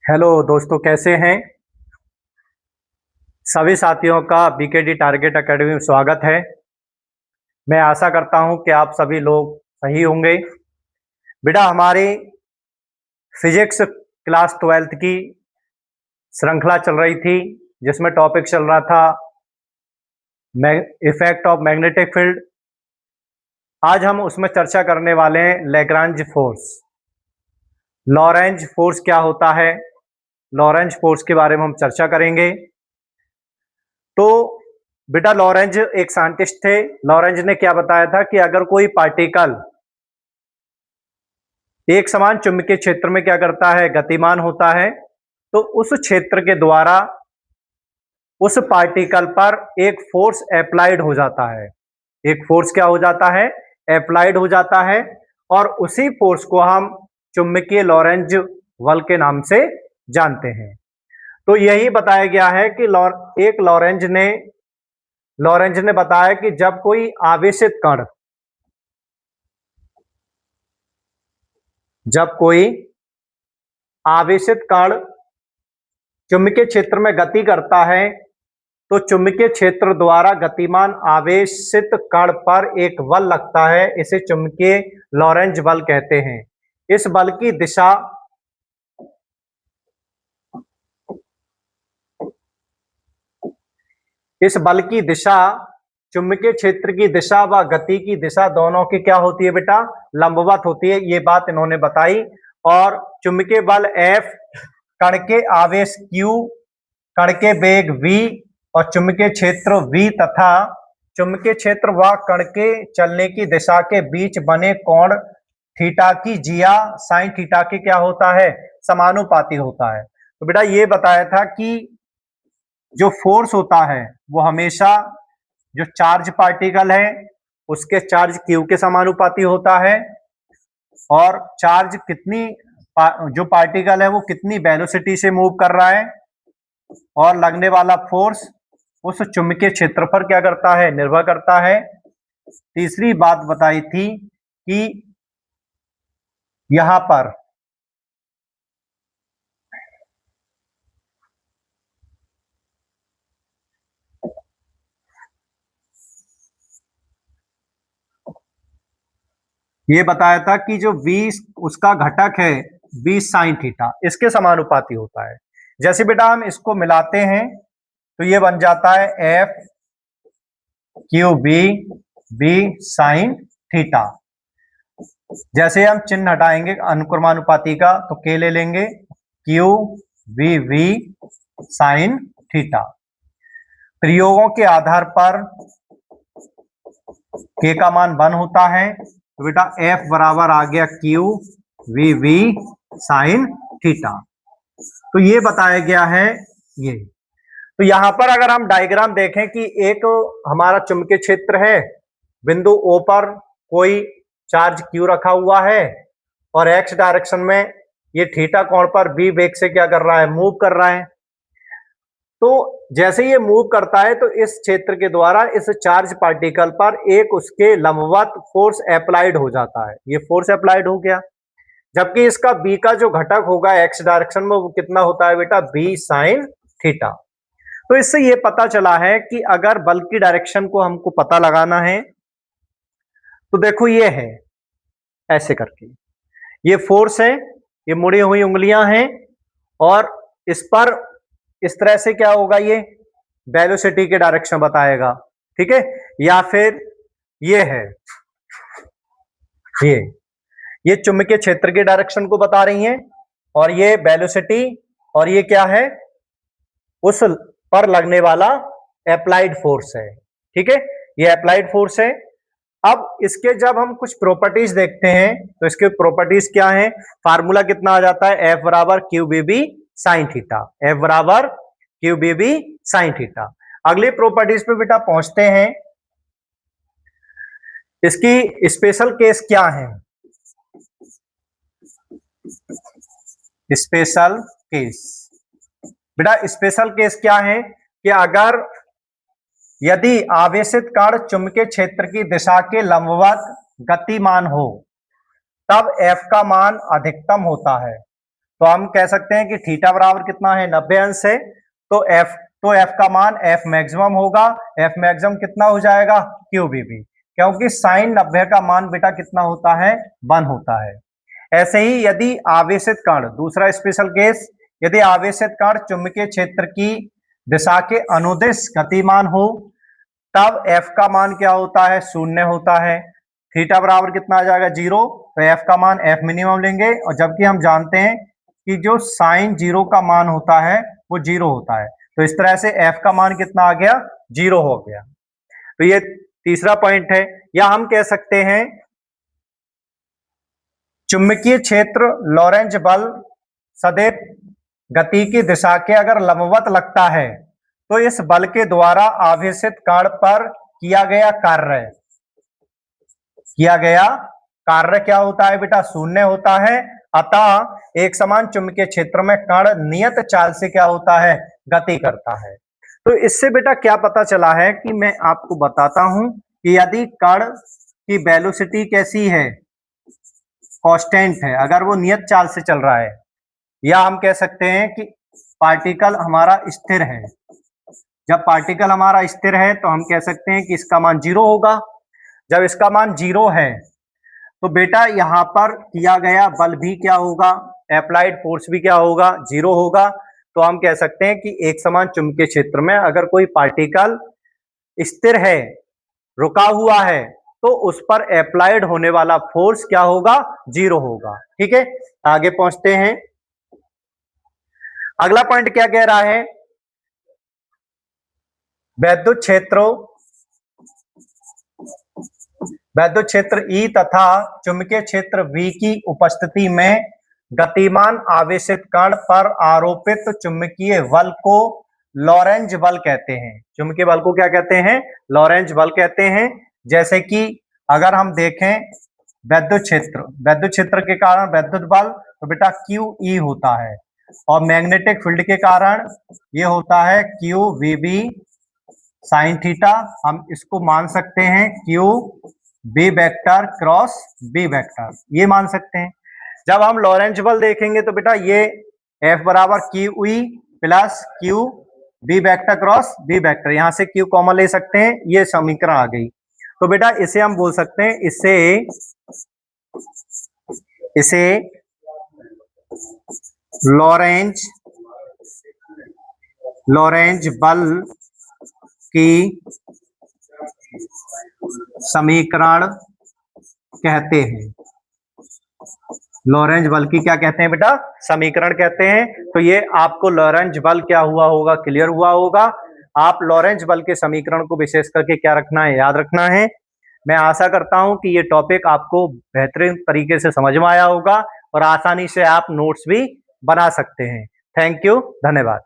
Hello दोस्तों, कैसे हैं? सभी साथियों का बीकेडी टारगेट एकेडमी में स्वागत है। मैं आशा करता हूं कि आप सभी लोग सही होंगे। बेटा, हमारी फिजिक्स क्लास 12th की श्रृंखला चल रही थी, जिसमें टॉपिक चल रहा था इफेक्ट ऑफ मैग्नेटिक फील्ड। आज हम उसमें चर्चा करने वाले हैं लैग्रांज फोर्स। लॉरेंज फोर्स क्या होता है, लॉरेंज फोर्स के बारे में हम चर्चा करेंगे। तो बेटा, लॉरेंज एक साइंटिस्ट थे। लॉरेंज ने क्या बताया था कि अगर कोई पार्टिकल एक समान चुंबकीय क्षेत्र में क्या करता है, गतिमान होता है, तो उस क्षेत्र के द्वारा उस पार्टिकल पर एक फोर्स अप्लाइड हो जाता है। एक फोर्स क्या हो जाता है, अप्लाइड हो जाता है, और उसी फोर्स को हम चुंबकीय लॉरेंज बल के नाम से जानते हैं। तो यही बताया गया है कि एक लॉरेंज ने बताया कि जब कोई आवेशित कण चुंबकीय क्षेत्र में गति करता है, तो चुंबकीय क्षेत्र द्वारा गतिमान आवेशित कण पर एक बल लगता है। इसे चुंबकीय लॉरेंज बल कहते हैं। इस बल की दिशा चुंबकीय क्षेत्र की दिशा व गति की दिशा दोनों की क्या होती है बेटा, लंबवत होती है। ये बात इन्होंने बताई। और चुंबकीय बल F, कण के आवेश Q, कण के वेग V और चुंबकीय क्षेत्र V तथा चुंबकीय क्षेत्र व कण के चलने की दिशा के बीच बने कोण थीटा की जिया साइन थीटा के क्या होता है, समानुपाती होता है। तो बेटा, ये बताया था कि जो फोर्स होता है वो हमेशा जो चार्ज पार्टिकल है उसके चार्ज Q के समानुपाती होता है, और चार्ज जो पार्टिकल है वो कितनी वेलोसिटी से मूव कर रहा है, और लगने वाला फोर्स उस चुंबकीय क्षेत्र पर क्या करता है, निर्भर करता है। तीसरी बात बताई थी कि यहां पर ये बताया था कि जो v उसका घटक है v साइन थीटा, इसके समानुपाती होता है। जैसे बेटा हम इसको मिलाते हैं तो ये बन जाता है F Q B sine theta. जैसे हम चिन्ह हटाएंगे अनुक्रमानुपाती का, तो के ले लेंगे क्यू वी साइन थीटा। प्रयोगों के आधार पर के का मान 1 होता है, तो बेटा एफ बराबर आ गया क्यू वी साइन थीटा। तो ये बताया गया है। ये तो यहां पर अगर हम डायग्राम देखें कि एक हमारा चुंबकीय क्षेत्र है, बिंदु O पर कोई चार्ज Q रखा हुआ है, और x डायरेक्शन में ये थीटा कोण पर v वेग से क्या कर रहा है, मूव कर रहा है। तो जैसे ये मूव करता है तो इस क्षेत्र के द्वारा इस चार्ज पार्टिकल पर एक उसके लंबवत फोर्स अप्लाइड हो जाता है। ये फोर्स अप्लाइड हो गया, जबकि इसका b का जो घटक होगा x डायरेक्शन में वो कितना होता है बेटा, b साइन थीटा। तो इससे ये पता चला है कि अगर बल की डायरेक्शन को हमको पता लगाना है तो देखो ये है ऐसे करके, ये फोर्स है, ये मुड़ी हुई उंगलियां हैं, और इस पर इस तरह से क्या होगा, ये वेलोसिटी के डायरेक्शन बताएगा, ठीक है। या फिर ये है, ये चुंबकीय क्षेत्र के डायरेक्शन को बता रही हैं, और ये वेलोसिटी, और ये क्या है, उस पर लगने वाला अप्लाइड फोर्स है, ठीक है। ये अप्लाइड फोर्स है। अब इसके जब हम कुछ प्रॉपर्टीज देखते हैं तो इसके प्रॉपर्टीज क्या हैं, फार्मूला कितना आ जाता है, एफ बराबर Q B B sine theta, F बराबर Q B B sine theta. अगली प्रॉपर्टीज पे बेटा पहुंचते हैं। इसकी स्पेशल केस क्या है, स्पेशल केस, बेटा स्पेशल केस क्या है कि अगर यदि आवेशित कण चुंबकीय क्षेत्र की दिशा के लंबवत गतिमान हो तब F का मान अधिकतम होता है। तो हम कह सकते हैं कि थीटा बराबर कितना है 90 अंश है, तो एफ का मान एफ मैक्सिमम होगा। एफ मैक्सिमम कितना हो जाएगा QVB, क्योंकि साइन 90 का मान बेटा कितना होता है 1 होता है। ऐसे ही यदि आवेशित कण, दूसरा स्पेशल केस, यदि आवेशित कण चुंबकीय क्षेत्र की दिशा के अनुदिश गतिमान हो तब एफ का मान क्या होता है 0 होता है। थीटा बराबर कितना आ जाएगा 0, तो एफ का मान एफ मिनिमम लेंगे, और जबकि हम जानते हैं कि जो साइन 0 का मान होता है वो 0 होता है, तो इस तरह से एफ का मान कितना आ गया 0 हो गया। तो ये तीसरा पॉइंट है। या हम कह सकते हैं चुंबकीय क्षेत्र लॉरेंज बल सदैव गति की दिशा के अगर लंबवत लगता है तो इस बल के द्वारा आवेशित कण पर किया गया कार्य क्या होता है बेटा 0 होता है। अतः एक समान चुंबकीय क्षेत्र में कण नियत चाल से क्या होता है गति करता है। तो इससे बेटा क्या पता चला है कि मैं आपको बताता हूं कि यदि कण की वेलोसिटी कैसी है कांस्टेंट है, अगर वो नियत चाल से चल रहा है, या हम कह सकते हैं कि पार्टिकल हमारा स्थिर है। जब पार्टिकल हमारा स्थिर है तो हम कह सकते हैं कि इसका मान 0 होगा। जब इसका मान 0 है तो बेटा यहां पर किया गया बल भी क्या होगा, अप्लाइड फोर्स भी क्या होगा 0 होगा। तो हम कह सकते हैं कि एक समान चुंबकीय क्षेत्र में अगर कोई पार्टिकल स्थिर है, रुका हुआ है, तो उस पर अप्लाइड होने वाला फोर्स क्या होगा 0 होगा। ठीक है, आगे पहुंचते हैं। अगला पॉइंट क्या कह रहा है, वैद्युत क्षेत्र E तथा चुंबकीय क्षेत्र V की उपस्थिति में गतिमान आवेशित कण पर आरोपित चुंबकीय बल को लॉरेंज बल कहते हैं। चुंबकीय बल को क्या कहते हैं लॉरेंज बल कहते हैं। जैसे कि अगर हम देखें वैद्युत क्षेत्र के कारण वैद्युत बल तो बेटा QE होता है, और मैग्नेटिक फील्ड के कारण ये होता है QVB साइन थीटा। हम इसको मान सकते हैं QB vector cross B vector, ये मान सकते हैं। जब हम लॉरेंज बल देखेंगे तो बेटा ये F बराबर QE plus QB vector cross B vector, यहां से Q कॉमन ले सकते हैं, ये समीकरण आ गई। तो बेटा इसे हम बोल सकते हैं, इसे लॉरेंज बल की समीकरण कहते हैं। लॉरेंज बल की क्या कहते हैं बेटा समीकरण कहते हैं। तो ये आपको लॉरेंज बल क्या हुआ होगा क्लियर हुआ होगा। आप लॉरेंज बल के समीकरण को विशेष करके क्या रखना है याद रखना है। मैं आशा करता हूं कि ये टॉपिक आपको बेहतरीन तरीके से समझ में आया होगा और आसानी से आप नोट्स भी बना सकते हैं। थैंक यू, धन्यवाद।